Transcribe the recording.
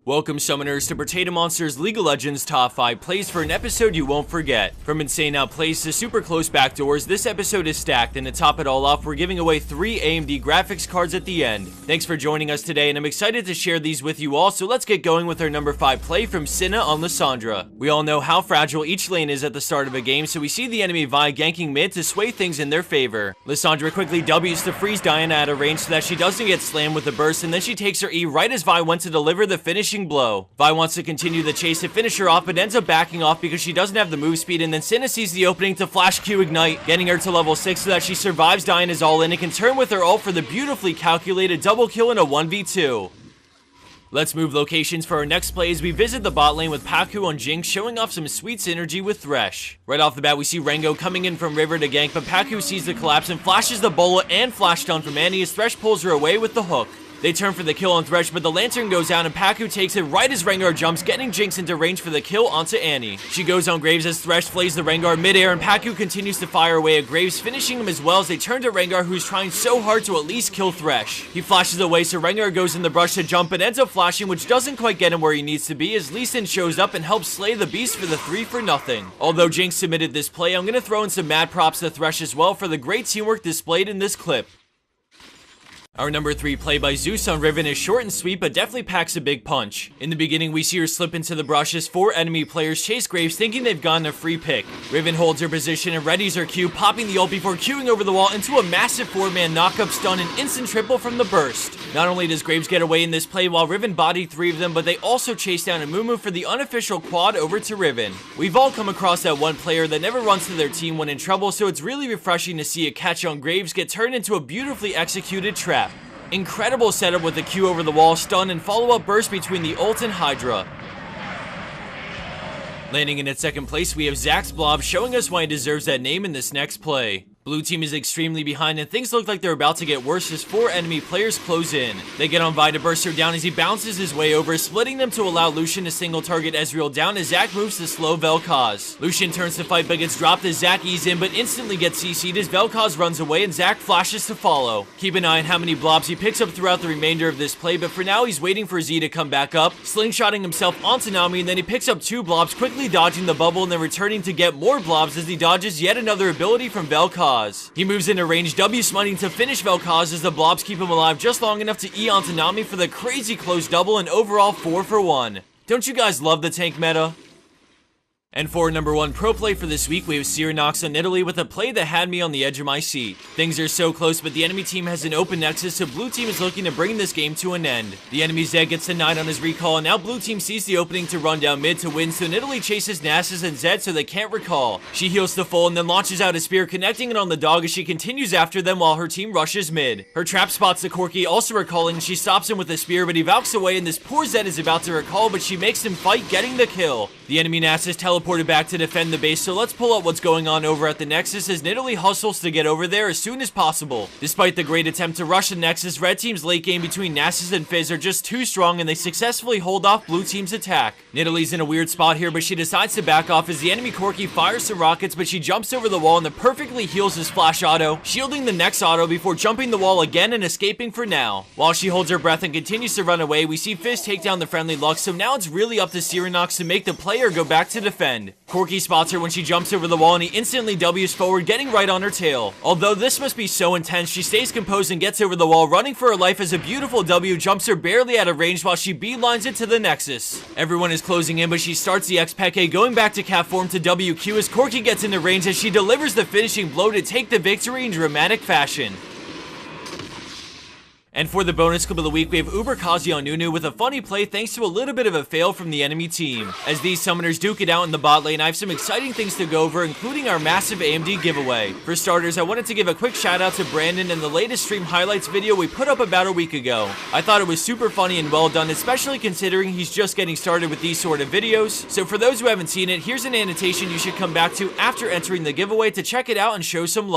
Welcome summoners to Potato Monster's League of Legends Top 5 Plays for an episode you won't forget. From insane outplays to super close backdoors, this episode is stacked, and to top it all off, we're giving away 3 AMD graphics cards at the end. Thanks for joining us today, and I'm excited to share these with you all, so let's get going with our number 5 play from Cinna on Lissandra. We all know how fragile each lane is at the start of a game, so we see the enemy Vi ganking mid to sway things in their favor. Lissandra quickly W's to freeze Diana at a range so that she doesn't get slammed with the burst, and then she takes her E right as Vi went to deliver the finishing blow. Vi wants to continue the chase to finish her off, but ends up backing off because she doesn't have the move speed, and then Cinna sees the opening to flash Q ignite, getting her to level 6 so that she survives Diana's all in and can turn with her ult for the beautifully calculated double kill in a 1v2. Let's move locations for our next play as we visit the bot lane with Paku on Jinx, showing off some sweet synergy with Thresh. Right off the bat, we see Rengo coming in from River to gank, but Paku sees the collapse and flashes the bola and flash stun from Annie as Thresh pulls her away with the hook. They turn for the kill on Thresh, but the lantern goes out and Paku takes it right as Rengar jumps, getting Jinx into range for the kill onto Annie. She goes on Graves as Thresh flays the Rengar midair, and Paku continues to fire away at Graves, finishing him as well as they turn to Rengar, who's trying so hard to at least kill Thresh. He flashes away, so Rengar goes in the brush to jump, but ends up flashing, which doesn't quite get him where he needs to be, as Lee Sin shows up and helps slay the beast for the 3 for nothing. Although Jinx submitted this play, I'm gonna throw in some mad props to Thresh as well for the great teamwork displayed in this clip. Our number 3 play by Zeus on Riven is short and sweet, but definitely packs a big punch. In the beginning, we see her slip into the brush as 4 enemy players chase Graves, thinking they've gotten a free pick. Riven holds her position and readies her Q, popping the ult before queuing over the wall into a massive 4-man knock-up stun and instant triple from the burst. Not only does Graves get away in this play while Riven bodied 3 of them, but they also chase down Amumu for the unofficial quad over to Riven. We've all come across that one player that never runs to their team when in trouble, so it's really refreshing to see a catch on Graves get turned into a beautifully executed trap. Incredible setup with the Q over the wall, stun, and follow-up burst between the ult and Hydra. Landing in its second place, we have Zax's Blob, showing us why he deserves that name in this next play. Blue team is extremely behind, and things look like they're about to get worse as 4 enemy players close in. They get on Vi to burst her down as he bounces his way over, splitting them to allow Lucian to single target Ezreal down as Zac moves to slow Vel'Koz. Lucian turns to fight but gets dropped as Zac eases in, but instantly gets CC'd as Vel'Koz runs away and Zac flashes to follow. Keep an eye on how many blobs he picks up throughout the remainder of this play, but for now he's waiting for Z to come back up, slingshotting himself onto Nami, and then he picks up 2 blobs, quickly dodging the bubble and then returning to get more blobs as he dodges yet another ability from Vel'Koz. He moves into range, W smiting to finish Vel'Koz as the blobs keep him alive just long enough to E onto Nami for the crazy close double and overall 4 for 1. Don't you guys love the tank meta? And for number 1 pro play for this week, we have Cyrianox on Italy with a play that had me on the edge of my seat. Things are so close, but the enemy team has an open nexus, so blue team is looking to bring this game to an end. The enemy's Zed gets denied on his recall, and now blue team sees the opening to run down mid to win, so Italy chases Nasus and Zed so they can't recall. She heals to full and then launches out a spear, connecting it on the dog as she continues after them while her team rushes mid. Her trap spots the Corki, also recalling, and she stops him with a spear, but he valks away, and this poor Zed is about to recall, but she makes him fight, getting the kill. The enemy Nasus teleported back to defend the base, so let's pull up what's going on over at the Nexus as Nidalee hustles to get over there as soon as possible. Despite the great attempt to rush the Nexus, red team's late game between Nasus and Fizz are just too strong and they successfully hold off blue team's attack. Nidalee's in a weird spot here, but she decides to back off as the enemy Corki fires some rockets, but she jumps over the wall and then perfectly heals his flash auto, shielding the next auto before jumping the wall again and escaping for now. While she holds her breath and continues to run away, we see Fizz take down the friendly Lux, so now it's really up to Cyrianox to make the player go back to defend. Corki spots her when she jumps over the wall and he instantly W's forward, getting right on her tail. Although this must be so intense, she stays composed and gets over the wall, running for her life as a beautiful W jumps her barely out of range while she beelines it to the Nexus. Everyone is closing in, but she starts the X-Peke, going back to cat form to WQ as Corki gets into range as she delivers the finishing blow to take the victory in dramatic fashion. And for the bonus clip of the week, we have Uber Kazi on Nunu with a funny play thanks to a little bit of a fail from the enemy team. As these summoners duke it out in the bot lane, I have some exciting things to go over, including our massive AMD giveaway. For starters, I wanted to give a quick shout out to Brandon in the latest stream highlights video we put up about a week ago. I thought it was super funny and well done, especially considering he's just getting started with these sort of videos. So for those who haven't seen it, here's an annotation you should come back to after entering the giveaway to check it out and show some love.